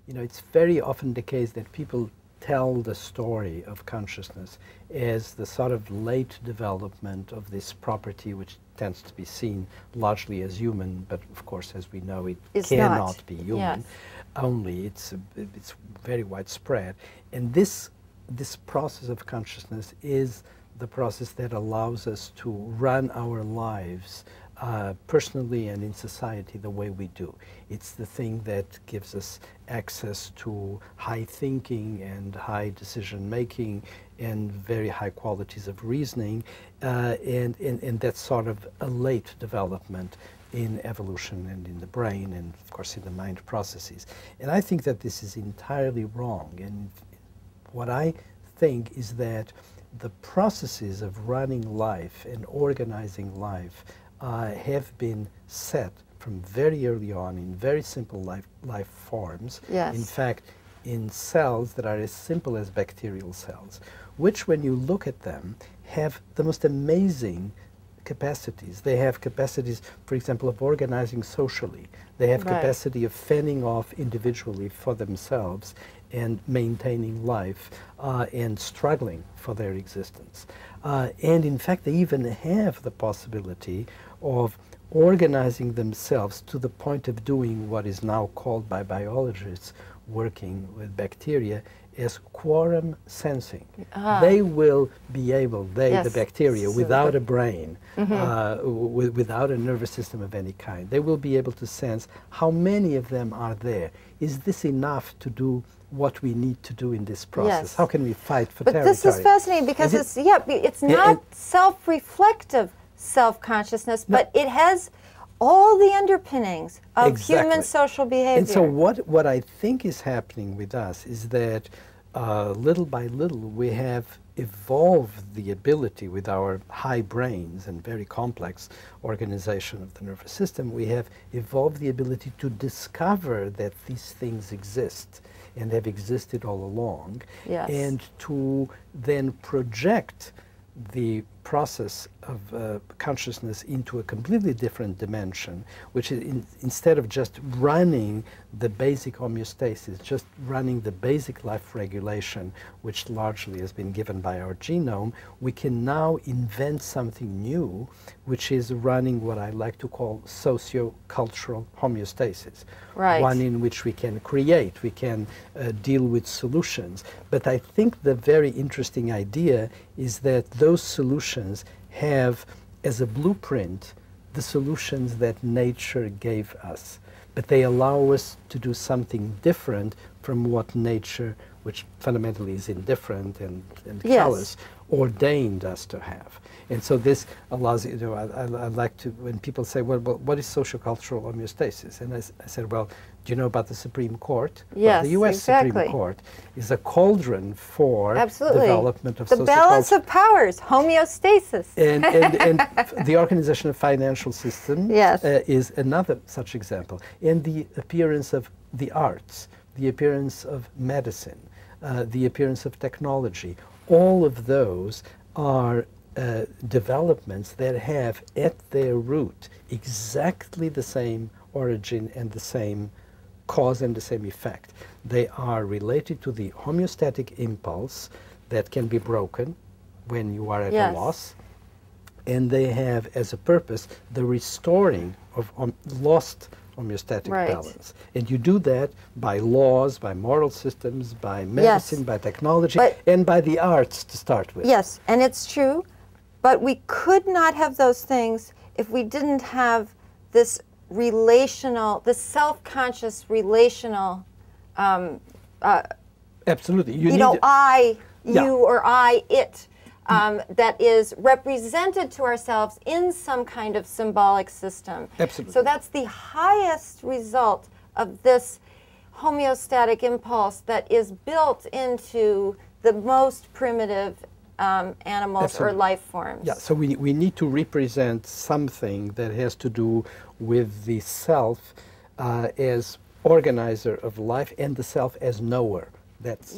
you know, it's very often the case that people tell the story of consciousness as the sort of late development of this property, which tends to be seen largely as human, but of course, as we know, it cannot be human. Yes. Only it's very widespread, and this process of consciousness is the process that allows us to run our lives personally and in society the way we do. It's the thing that gives us access to high thinking and high decision making and very high qualities of reasoning, and that's sort of a late development in evolution and in the brain and of course in the mind processes. And I think that this is entirely wrong, and what I think is that the processes of running life and organizing life have been set from very early on in very simple life forms. Yes. In fact, in cells that are as simple as bacterial cells, which when you look at them have the most amazing capacities. They have capacities, for example, of organizing socially. They have capacity of fending off individually for themselves and maintaining life and struggling for their existence. And in fact, they even have the possibility of organizing themselves to the point of doing what is now called by biologists working with bacteria as quorum sensing. They will be able, the bacteria, without a brain, without a nervous system of any kind, they will be able to sense how many of them are there. Is this enough to do what we need to do in this process? Yes. How can we fight for territory? But this is fascinating because it's not self-reflective self-consciousness, but it has all the underpinnings of human social behavior. And so what I think is happening with us is that little by little we have evolved the ability with our high brains and very complex organization of the nervous system, we have evolved the ability to discover that these things exist and have existed all along, and to then project the process of consciousness into a completely different dimension, which is instead of just running the basic homeostasis, just running the basic life regulation, which largely has been given by our genome, we can now invent something new, which is running what I like to call socio-cultural homeostasis. Right. One in which we can create, we can deal with solutions. But I think the very interesting idea is that those solutions have as a blueprint the solutions that nature gave us, but they allow us to do something different from what nature, which fundamentally is indifferent and callous, ordained us to have. And so this allows you to, I like to, when people say, well, what is sociocultural homeostasis? And I said, well, do you know about the Supreme Court? Yes, well, the U.S. Supreme Court is a cauldron for development of the balance of powers, homeostasis. And the Organization of Financial System is another such example. And the appearance of the arts, the appearance of medicine, the appearance of technology, all of those are developments that have at their root exactly the same origin and the same cause and the same effect. They are related to the homeostatic impulse that can be broken when you are at a loss, and they have as a purpose the restoring of lost homeostatic balance. And you do that by laws, by moral systems, by medicine, by technology, and by the arts to start with. Yes, and it's true, but we could not have those things if we didn't have this relational, this self-conscious relational absolutely. You know, I, you, or I, it, that is represented to ourselves in some kind of symbolic system. Absolutely. So that's the highest result of this homeostatic impulse that is built into the most primitive animals or life forms. Yeah, so we need to represent something that has to do with the self as organizer of life and the self as knower. That's